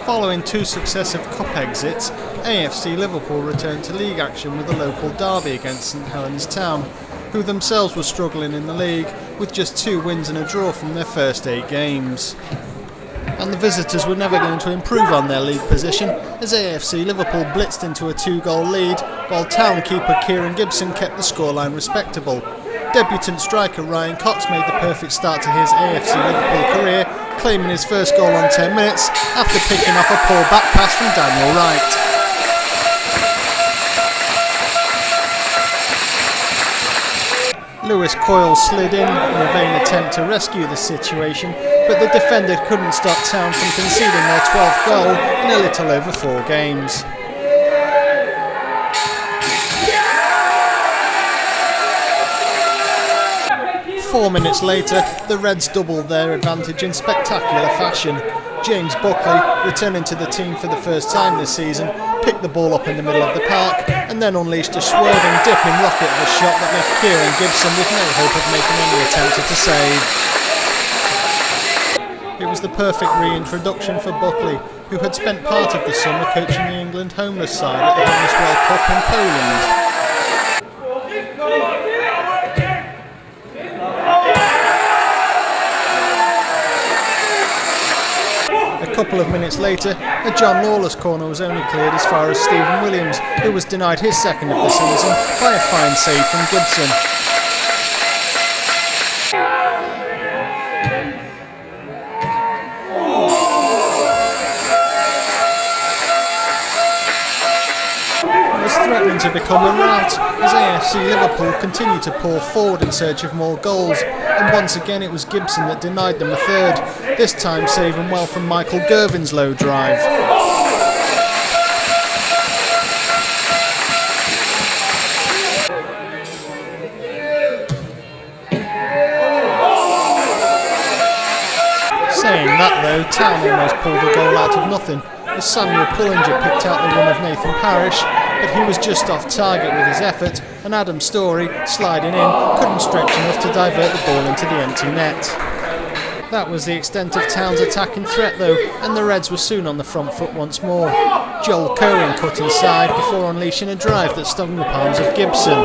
Following two successive cup exits, AFC Liverpool returned to league action with a local derby against St Helens Town, who themselves were struggling in the league with just 2 wins and a draw from their first 8 games. And the visitors were never going to improve on their league position as AFC Liverpool blitzed into a 2-goal lead, while Town keeper Kieran Gibson kept the scoreline respectable. Debutant striker Ryan Cox made the perfect start to his AFC Liverpool career, claiming his first goal on 10 minutes after picking off a poor back pass from Daniel Wright. Lewis Coyle slid in a vain attempt to rescue the situation, but the defender couldn't stop Town from conceding their 12th goal in a little over 4 games. Four minutes later, the Reds doubled their advantage in spectacular fashion. James Buckley, returning to the team for the first time this season, picked the ball up in the middle of the park and then unleashed a swerving, dipping rocket of a shot that left Kieran Gibson with no hope of making any attempt at a save. It was the perfect reintroduction for Buckley, who had spent part of the summer coaching the England homeless side at the Helens World Cup in Poland. A couple of minutes later, a John Lawless corner was only cleared as far as Stephen Williams, who was denied his second of the season by a fine save from Gibson. It was threatening to become a rout as AFC Liverpool continued to pour forward in search of more goals, and once again it was Gibson that denied them a third, this time saving well from Michael Gervin's low drive. Saying that though, Town almost pulled a goal out of nothing as Samuel Pullinger picked out the run of Nathan Parrish, but he was just off target with his effort, and Adam Story, sliding in, couldn't stretch enough to divert the ball into the empty net. That was the extent of Town's attacking threat though, and the Reds were soon on the front foot once more. Joel Cohen cut inside before unleashing a drive that stung the palms of Gibson.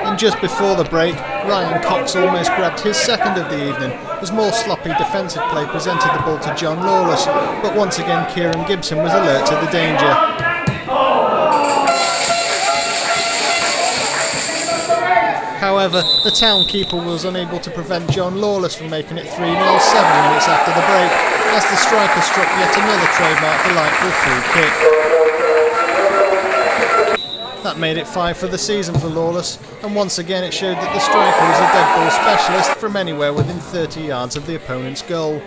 And just before the break, Ryan Cox almost grabbed his second of the evening as more sloppy defensive play presented the ball to John Lawless, but once again Kieran Gibson was alert to the danger. However, the Town keeper was unable to prevent John Lawless from making it 3-0 7 minutes after the break, as the striker struck yet another trademark delightful free kick. That made it 5 for the season for Lawless, and once again it showed that the striker is a dead ball specialist from anywhere within 30 yards of the opponent's goal.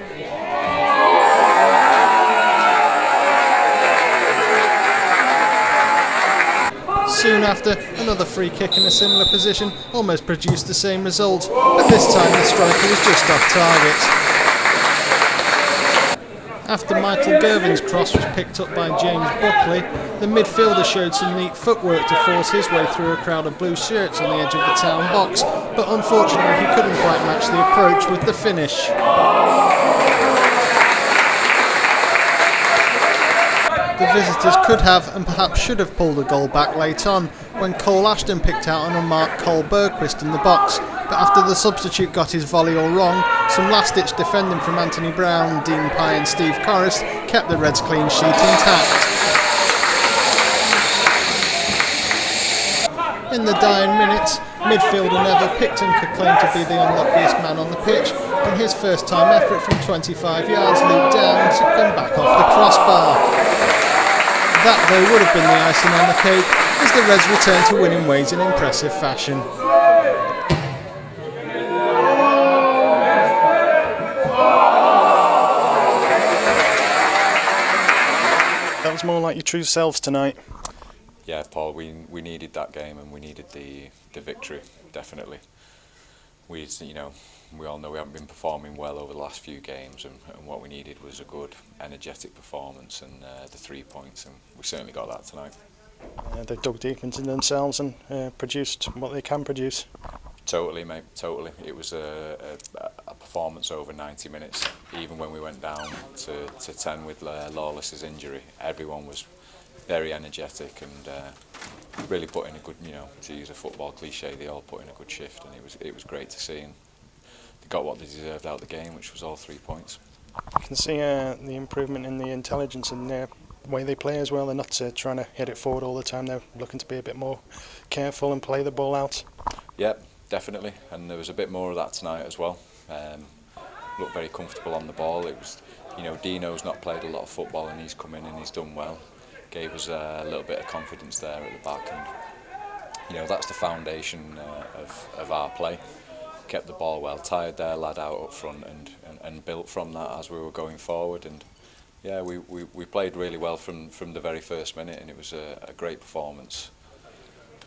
Soon after, another free kick in a similar position almost produced the same result, but this time the striker was just off target. After Michael Gervin's cross was picked up by James Buckley, the midfielder showed some neat footwork to force his way through a crowd of blue shirts on the edge of the Town box, but unfortunately he couldn't quite match the approach with the finish. The visitors could have and perhaps should have pulled a goal back late on when Cole Ashton picked out an unmarked Cole Bergquist in the box, but after the substitute got his volley all wrong, some last-ditch defending from Anthony Brown, Dean Pye and Steve Corris kept the Reds' clean sheet intact. In the dying minutes, midfielder Neville Picton could claim to be the unluckiest man on the pitch, and his first-time effort from 25 yards looped down to come back off the crossbar. That, though, would have been the icing on the cake as the Reds returned to winning ways in impressive fashion. That was more like your true selves tonight. Yeah, Paul, we needed that game and we needed the victory, definitely. We all know we haven't been performing well over the last few games, and what we needed was a good, energetic performance and the 3 points, and we certainly got that tonight. They dug deep into themselves and produced what they can produce. Totally, mate. Totally. It was a performance over 90 minutes. Even when we went down to 10 with Lawless's injury, everyone was very energetic and really put in a good, to use a football cliche, they all put in a good shift, and it was great to see. And they got what they deserved out of the game, which was all 3 points. You can see the improvement in the intelligence and the way they play as well. They're not trying to hit it forward all the time. They're looking to be a bit more careful and play the ball out. Yep, definitely. And there was a bit more of that tonight as well. Looked very comfortable on the ball. It was, Dino's not played a lot of football and he's come in and he's done well. Gave us a little bit of confidence there at the back, and that's the foundation of our play. Kept the ball well, tired their lad out up front and built from that as we were going forward. And yeah, we played really well from the very first minute, and it was a great performance,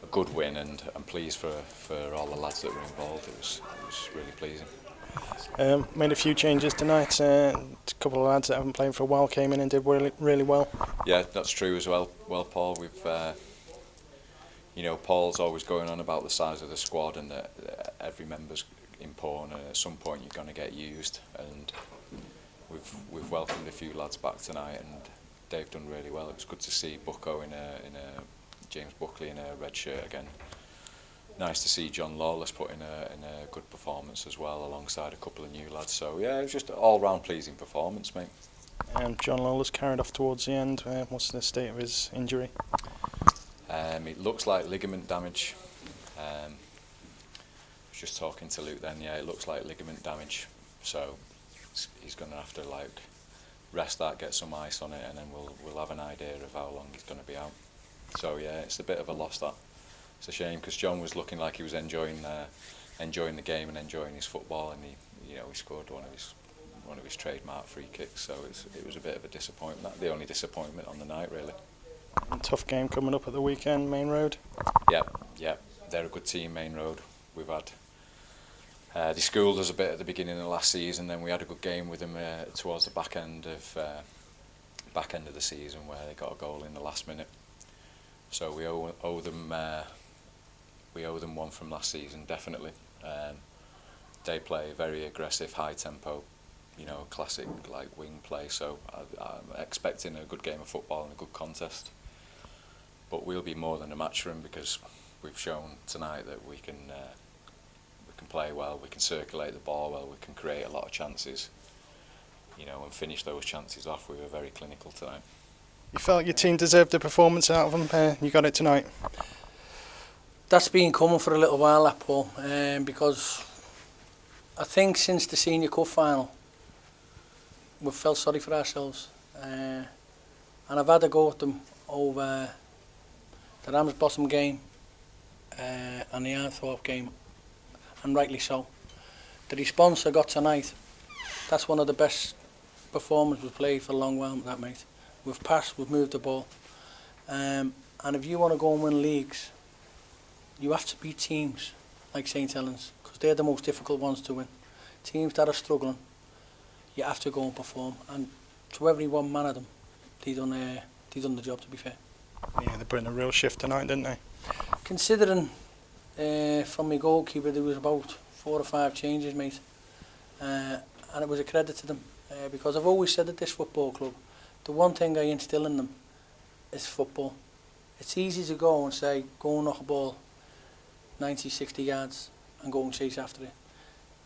a good win, and I'm pleased for all the lads that were involved. It was really pleasing. Made a few changes tonight. A couple of lads that haven't played for a while came in and did really well. Yeah, that's true as well. Well, Paul, we've Paul's always going on about the size of the squad and that every member's important, and at some point you're going to get used. And we've welcomed a few lads back tonight, and they've done really well. It was good to see Bucko in a James Buckley in a red shirt again. Nice to see John Lawless put in a good performance as well, alongside a couple of new lads. So yeah, it was just an all-round pleasing performance, mate. John Lawless carried off towards the end. What's the state of his injury? It looks like ligament damage. I was just talking to Luke then. Yeah, it looks like ligament damage. So he's going to have to rest that, get some ice on it, and then we'll have an idea of how long he's going to be out. So yeah, it's a bit of a loss that. It's a shame because John was looking like he was enjoying the game and enjoying his football, and he scored one of his trademark free kicks. So it was a bit of a disappointment. The only disappointment on the night, really. Tough game coming up at the weekend, Main Road. Yeah, they're a good team, Main Road. We've had they schooled us a bit at the beginning of last season. Then we had a good game with them towards the back end of the season where they got a goal in the last minute. So we owe them. We owe them one from last season, definitely. They play very aggressive, high tempo, classic wing play. So I'm expecting a good game of football and a good contest. But we'll be more than a match for them because we've shown tonight that we can play well, we can circulate the ball well, we can create a lot of chances, and finish those chances off. We were very clinical tonight. You felt your team deserved a performance out of them. You got it tonight. That's been coming for a little while, that Paul, because I think since the Senior Cup final, we've felt sorry for ourselves, and I've had a go at them over the Ramsbottom game and the Arthorpe game, and rightly so. The response I got tonight, that's one of the best performances we've played for a long while, that mate. We've passed, we've moved the ball, and if you want to go and win leagues, you have to beat teams like St Helens, because they're the most difficult ones to win. Teams that are struggling, you have to go and perform, and to every one man of them, they done the job, to be fair. Yeah, they put in a real shift tonight, didn't they? Considering from my goalkeeper there was about 4 or 5 changes, mate, and it was a credit to them, because I've always said at this football club, the one thing I instill in them is football. It's easy to go and say, go and knock a ball 90, 60 yards and go and chase after it.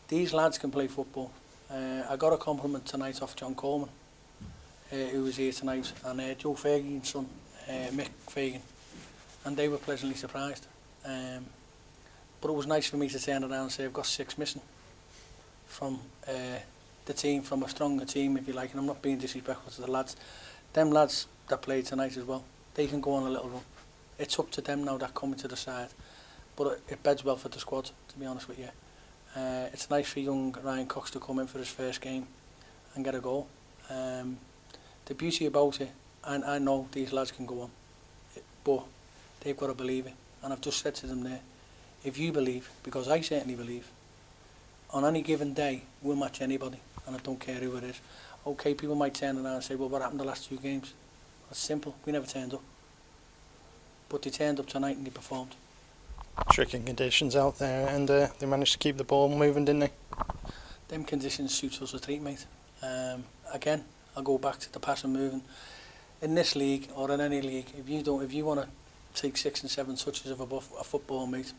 These lads can play football. I got a compliment tonight off John Coleman, who was here tonight, and Joe Fagan's son, Mick Fagan, and they were pleasantly surprised. But it was nice for me to turn around and say I've got 6 missing from the team, from a stronger team, if you like, and I'm not being disrespectful to the lads. Them lads that played tonight as well, they can go on a little run. It's up to them now that coming to the side. But it beds well for the squad, to be honest with you. It's nice for young Ryan Cox to come in for his first game and get a goal. The beauty about it, I know these lads can go on, but they've got to believe it. And I've just said to them there, if you believe, because I certainly believe, on any given day, we'll match anybody, and I don't care who it is. Okay, people might turn around and say, well, what happened the last 2 games? It's simple, we never turned up. But they turned up tonight and they performed. Tricky conditions out there, and they managed to keep the ball moving, didn't they? Them conditions suits us a treat, mate. Again, I'll go back to the passing moving. In this league, or in any league, if you want to take 6 and 7 touches of a football, mate,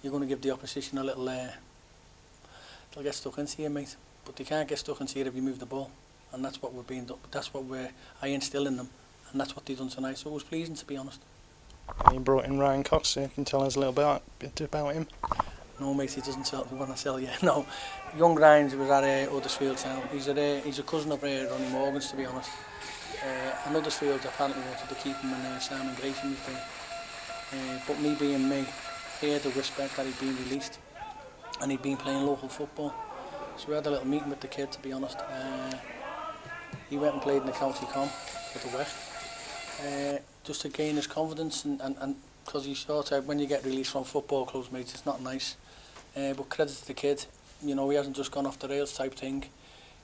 you're going to give the opposition a little. They'll get stuck into you, mate. But they can't get stuck into you if you move the ball, and that's what we're being done. That's what I instill in them, and that's what they done tonight. So it was pleasing, to be honest. You brought in Ryan Cox, so you can tell us a little bit about him. No, mate, he doesn't want to sell you. No, young Ryan was at Huddersfield Town. He's a cousin of Ronnie Morgan's, to be honest. And Huddersfield apparently wanted to keep him when Simon Grayson was there. But me being me, he had a whisper that he'd been released, and he'd been playing local football. So we had a little meeting with the kid, to be honest. He went and played in the county com for the West, just to gain his confidence, and because he sort of, when you get released from football clubs, mate, it's not nice. But credit to the kid, you know, he hasn't just gone off the rails type thing.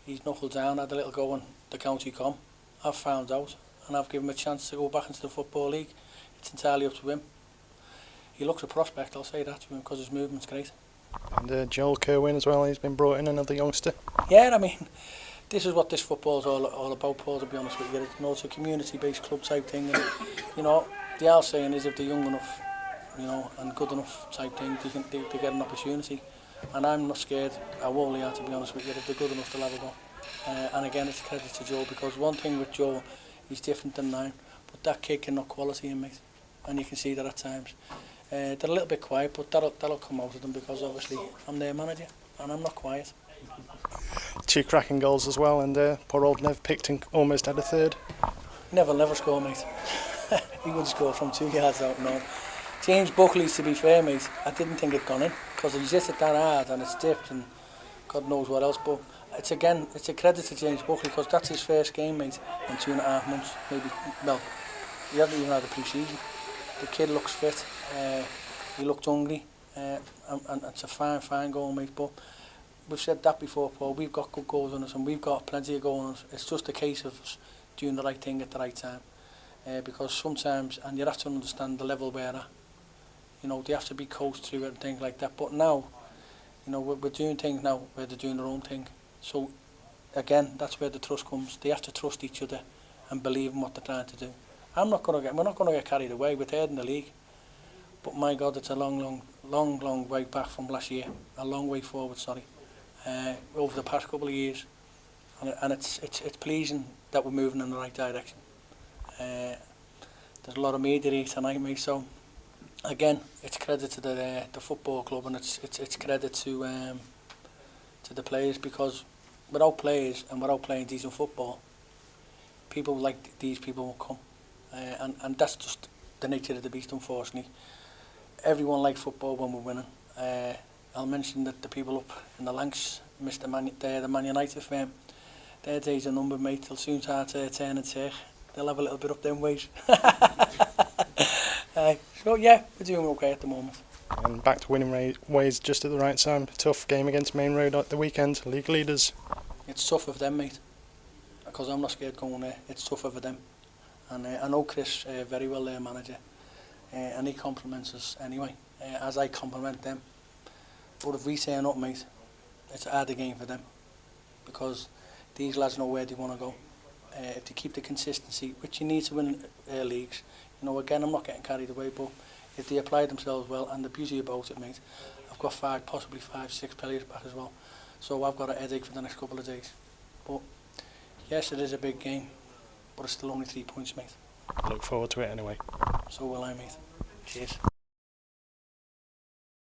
He's knuckled down, had a little go on the county com. I've found out, and I've given him a chance to go back into the Football League. It's entirely up to him. He looks a prospect, I'll say that to him, because his movement's great. And Joel Kerwin as well, he's been brought in, another youngster. Yeah, I mean, this is what this football's all about, Paul, to be honest with you. You know, it's a community-based club type thing, and, you know, the old saying is if they're young enough, you know, and good enough type thing, they get an opportunity. And I'm not scared, I won't lie, to be honest with you, if they're good enough, they'll have a go. And again, it's a credit to Joe, because one thing with Joe, he's different than mine, but that kid can knock quality in, mate, and you can see that at times. They're a little bit quiet, but that'll come out of them, because obviously I'm their manager and I'm not quiet. 2 cracking goals as well, and poor old Nev Picton almost had a third. Never score, mate. He would score from 2 yards out, no. James Buckley, to be fair, mate, I didn't think it'd gone in, because he's hit it that hard and it's dipped and God knows what else, but it's a credit to James Buckley, because that's his first game, mate, in 2.5 months, maybe. Well, he hasn't even had a pre-season. The kid looks fit, he looked hungry, and it's a fine goal, mate. But we've said that before, Paul, we've got good goals on us, and we've got plenty of goals on us. It's just a case of us doing the right thing at the right time. Because sometimes, and you have to understand the level we're at, you know, they have to be coached through it and things like that. But now, you know, we're doing things now where they're doing their own thing. So, again, that's where the trust comes. They have to trust each other and believe in what they're trying to do. We're not going to get carried away. We're third in the league. But my God, it's a long way back from last year. A long way forward, over the past couple of years. And it's pleasing that we're moving in the right direction. There's a lot of media here tonight, mate, so again, it's credit to the football club, and it's credit to the players, because without players and without playing decent football, people like these people will come, and that's just the nature of the beast, unfortunately. Everyone likes football when we're winning. I'll mention that the people up in the Lancs, the Man United fan, their days are numbered, mate. They'll soon start to turn and take. They'll have a little bit up them ways. So yeah, we're doing okay at the moment. And back to winning ways just at the right time. Tough game against Main Road at the weekend, league leaders. It's tougher for them, mate, because I'm not scared going there. It's tougher for them. And I know Chris very well, their manager, and he compliments us anyway, as I compliment them. But if we turn up, mate, it's a harder game for them, because these lads know where they want to go. If they keep the consistency, which you need to win leagues, you know, again, I'm not getting carried away, but if they apply themselves well, and the beauty about it, mate, I've got 5, possibly 5, 6 players back as well, so I've got a headache for the next couple of days. But yes, it is a big game, but it's still only 3 points, mate. Look forward to it anyway. So will I, mate. Cheers.